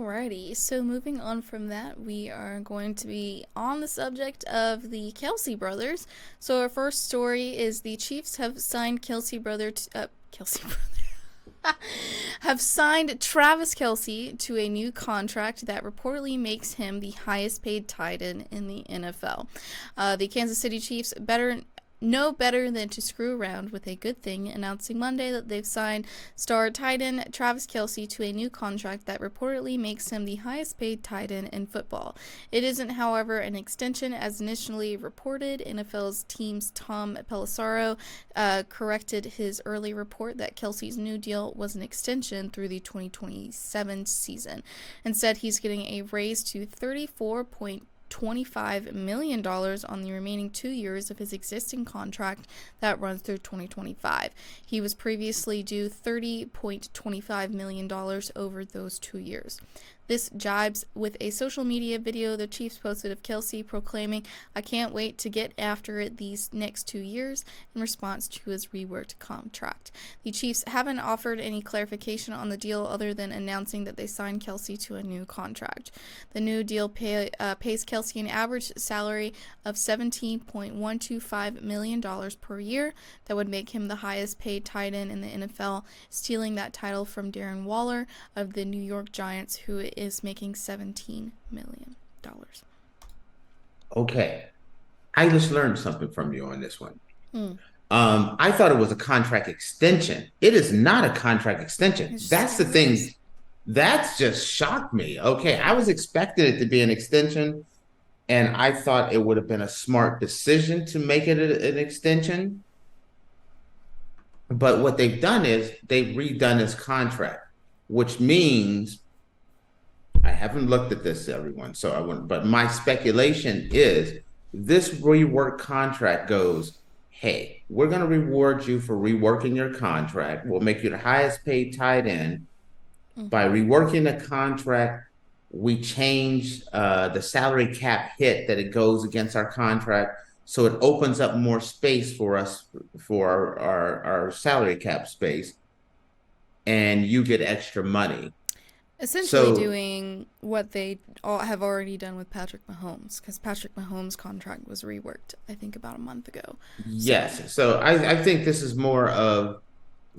Alrighty, so moving on from that, we are going to be on the subject of the Kelce brothers. So our first story is the Chiefs have signed have signed Travis Kelce to a new contract that reportedly makes him the highest paid tight end in the NFL. The Kansas City Chiefs know better than to screw around with a good thing, announcing Monday that they've signed star tight end Travis Kelce to a new contract that reportedly makes him the highest paid tight end in football. It isn't, however, an extension as initially reported. NFL's team's Tom Pelissero corrected his early report that Kelce's new deal was an extension through the 2027 season. Instead, he's getting a raise to $34.25 million on the remaining 2 years of his existing contract that runs through 2025. He was previously due $30.25 million over those 2 years. This jibes with a social media video the Chiefs posted of Kelce proclaiming, "I can't wait to get after it these next 2 years," in response to his reworked contract. The Chiefs haven't offered any clarification on the deal other than announcing that they signed Kelce to a new contract. The new deal pays Kelce an average salary of $17.125 million per year. That would make him the highest paid tight end in the NFL, stealing that title from Darren Waller of the New York Giants, who is making $17 million. Okay. I just learned something from you on this one. I thought it was a contract extension. It is not a contract extension. That's the thing. That's just shocked me. Okay. I was expecting it to be an extension, and I thought it would have been a smart decision to make it an extension. But what they've done is they've redone his contract, which means I haven't looked at this, everyone, so I wouldn't. But my speculation is this rework contract goes, hey, we're going to reward you for reworking your contract. We'll make you the highest paid tight end. By reworking the contract, we change the salary cap hit that it goes against our contract. So it opens up more space for us for our salary cap space. And you get extra money. Essentially doing what they have already done with Patrick Mahomes, because Patrick Mahomes' contract was reworked, I think, about a month ago. Yes. So I think this is more of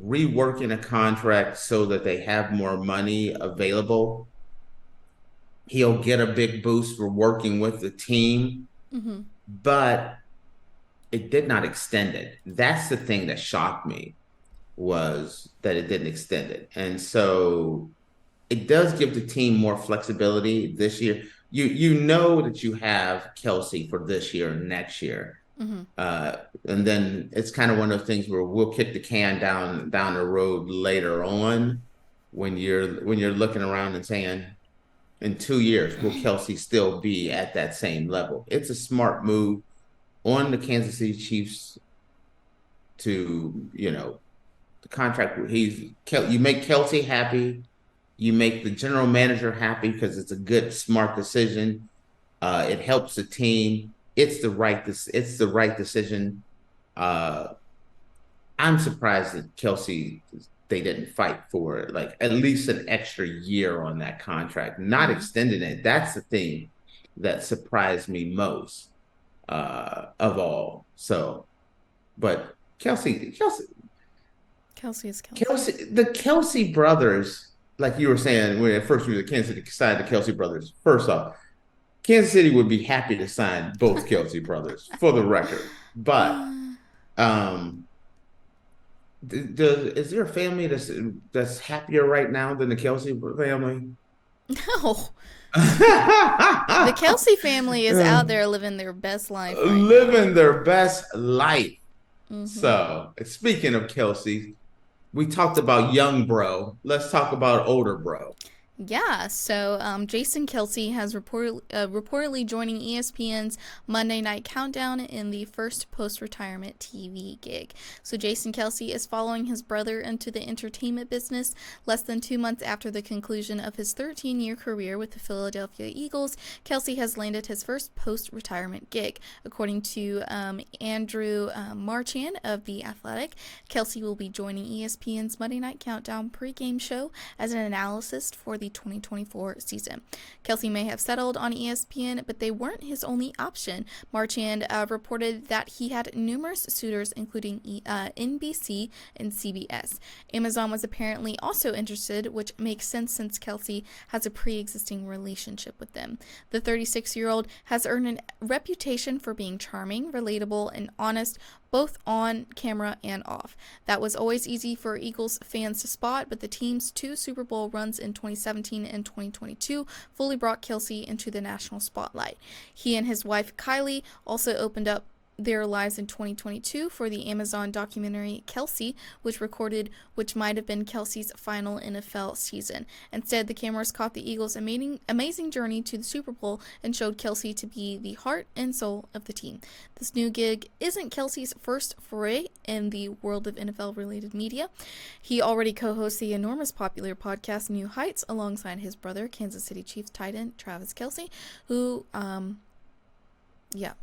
reworking a contract so that they have more money available. He'll get a big boost for working with the team, but it did not extend it. That's the thing that shocked me, was that it didn't extend it. And so it does give the team more flexibility this year. You know that you have Kelce for this year and next year. And then it's kind of one of those things where we'll kick the can down the road later on when you're looking around and saying, in 2 years, will Kelce still be at that same level? It's a smart move on the Kansas City Chiefs to, the contract. You make Kelce happy. You make the general manager happy because it's a good, smart decision. It helps the team. It's the right decision. I'm surprised that Kelce, they didn't fight for it, like at least an extra year on that contract, not extending it. That's the thing that surprised me most of all. So, but Kelce is Kelce. The Kelce brothers, like you were saying, when at first we were Kansas City signed the Kelce brothers. First off, Kansas City would be happy to sign both Kelce brothers, for the record. But is there a family that's happier right now than the Kelce family? No. The Kelce family is out there living their best life. Their best life. So, speaking of Kelce, we talked about young bro. Let's talk about older bro. Yeah, so Jason Kelce has reportedly joining ESPN's Monday Night Countdown in the first post-retirement TV gig. So Jason Kelce is following his brother into the entertainment business. Less than 2 months after the conclusion of his 13-year career with the Philadelphia Eagles, Kelce has landed his first post-retirement gig. According to Andrew Marchand of The Athletic, Kelce will be joining ESPN's Monday Night Countdown pregame show as an analyst for the the 2024 season. Kelce may have settled on ESPN, but they weren't his only option. Marchand reported that he had numerous suitors, including NBC and CBS. Amazon was apparently also interested, which makes sense since Kelce has a pre-existing relationship with them. The 36-year-old has earned a reputation for being charming, relatable, and honest, both on camera and off. That was always easy for Eagles fans to spot, but the team's 2 Super Bowl runs in 2017 and 2022 fully brought Kelce into the national spotlight. He and his wife Kylie also opened up their lives in 2022 for the Amazon documentary Kelce, which might have been Kelce's final NFL season. Instead, the cameras caught the Eagles' amazing journey to the Super Bowl and showed Kelce to be the heart and soul of the team. This new gig isn't Kelce's first foray in the world of NFL-related media. He already co-hosts the enormous popular podcast New Heights alongside his brother, Kansas City Chiefs tight end Travis Kelce, who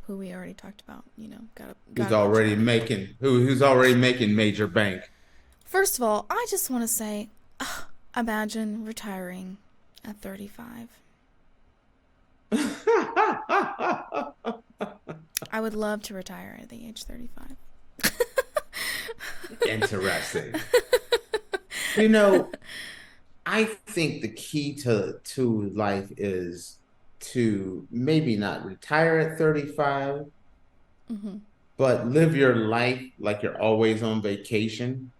we already talked about, who's already making major bank. First of all, I just want to say, imagine retiring at 35. I would love to retire at the age 35. Interesting. I think the key to life is to maybe not retire at 35, but live your life like you're always on vacation.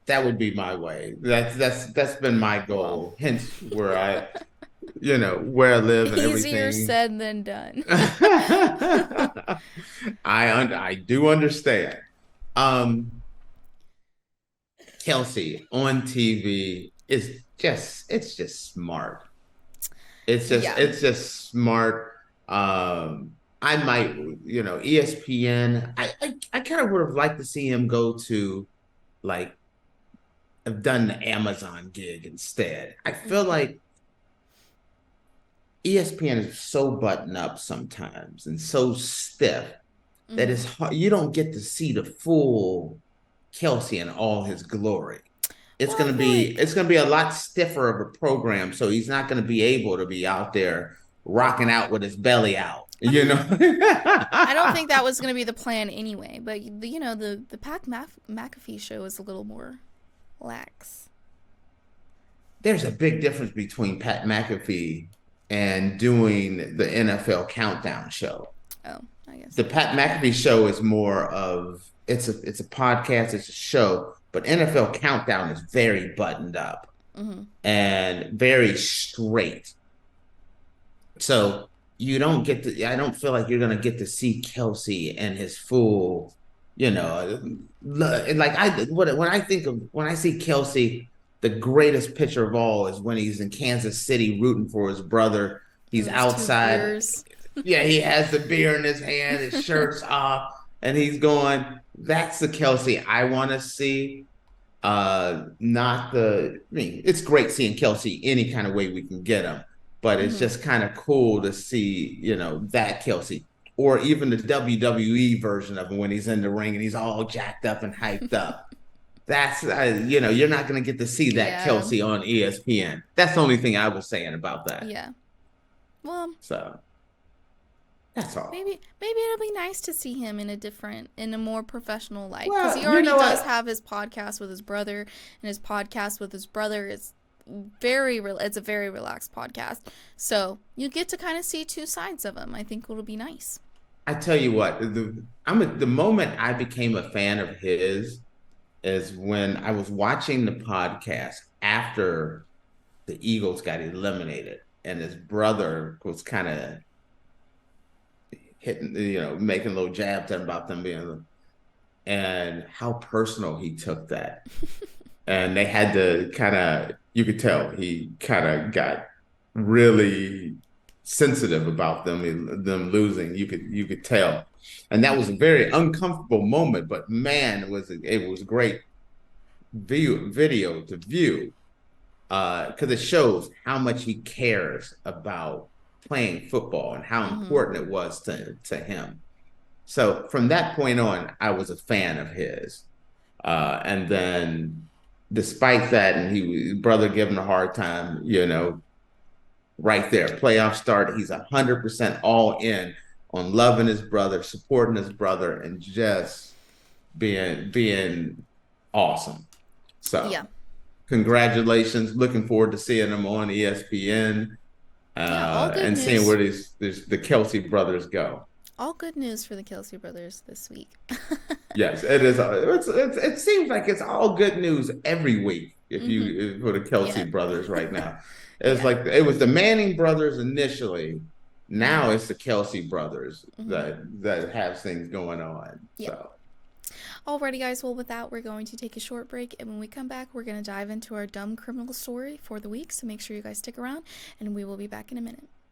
That would be my way. That's been my goal. Wow. Hence where I live and everything. Easier said than done. I do understand. Kelce on TV is just smart. It's just smart. I might, ESPN. I kind of would have liked to see him go to, like, have done the Amazon gig instead. I feel like ESPN is so buttoned up sometimes and so stiff that it's hard. You don't get to see the full Kelce in all his glory. It's gonna be a lot stiffer of a program, so he's not gonna be able to be out there rocking out with his belly out. I don't think that was gonna be the plan anyway. But the Pat McAfee show is a little more lax. There's a big difference between Pat McAfee and doing the NFL Countdown show. Oh, I guess the Pat McAfee show is more of it's a podcast, it's a show. But NFL Countdown is very buttoned up and very straight. So I don't feel like you're going to get to see Kelce and his full, when I see Kelce, the greatest picture of all is when he's in Kansas City rooting for his brother. He's outside. Yeah, he has the beer in his hand, his shirt's off, and he's going, that's the Kelce I want to see. It's great seeing Kelce any kind of way we can get him, but it's just kind of cool to see, that Kelce, or even the WWE version of him when he's in the ring and he's all jacked up and hyped up. That's, you're not going to get to see that Kelce on ESPN. That's the only thing I was saying about that. Yeah. Well, so that's all. Maybe it'll be nice to see him in a more professional light, because he already does have his podcast with his brother, and his podcast with his brother is it's a very relaxed podcast. So you get to kind of see two sides of him. I think it'll be nice. I tell you what, the moment I became a fan of his is when I was watching the podcast after the Eagles got eliminated, and his brother was kind of hitting, making a little jabs about them being, and how personal he took that. And they had to you could tell he kind of got really sensitive about them losing. You could tell. And that was a very uncomfortable moment, but man, it was great video to view, because it shows how much he cares about playing football and how important it was to him. So from that point on, I was a fan of his. And then despite that, and his brother giving a hard time, right there, playoff start, he's 100% all in on loving his brother, supporting his brother, and just being awesome. So Yeah. congratulations. Looking forward to seeing him on ESPN Yeah, all good and seeing news. where the Kelce brothers go. All good news for the Kelce brothers this week. Yes, it is. It seems like it's all good news every week for the Yeah. Kelce brothers right now. It's Yeah. like it was the Manning brothers initially. Now it's the Kelce brothers that have things going on. Yeah. So Alrighty, guys. Well, with that, we're going to take a short break. And when we come back, we're going to dive into our dumb criminal story for the week. So make sure you guys stick around, and we will be back in a minute.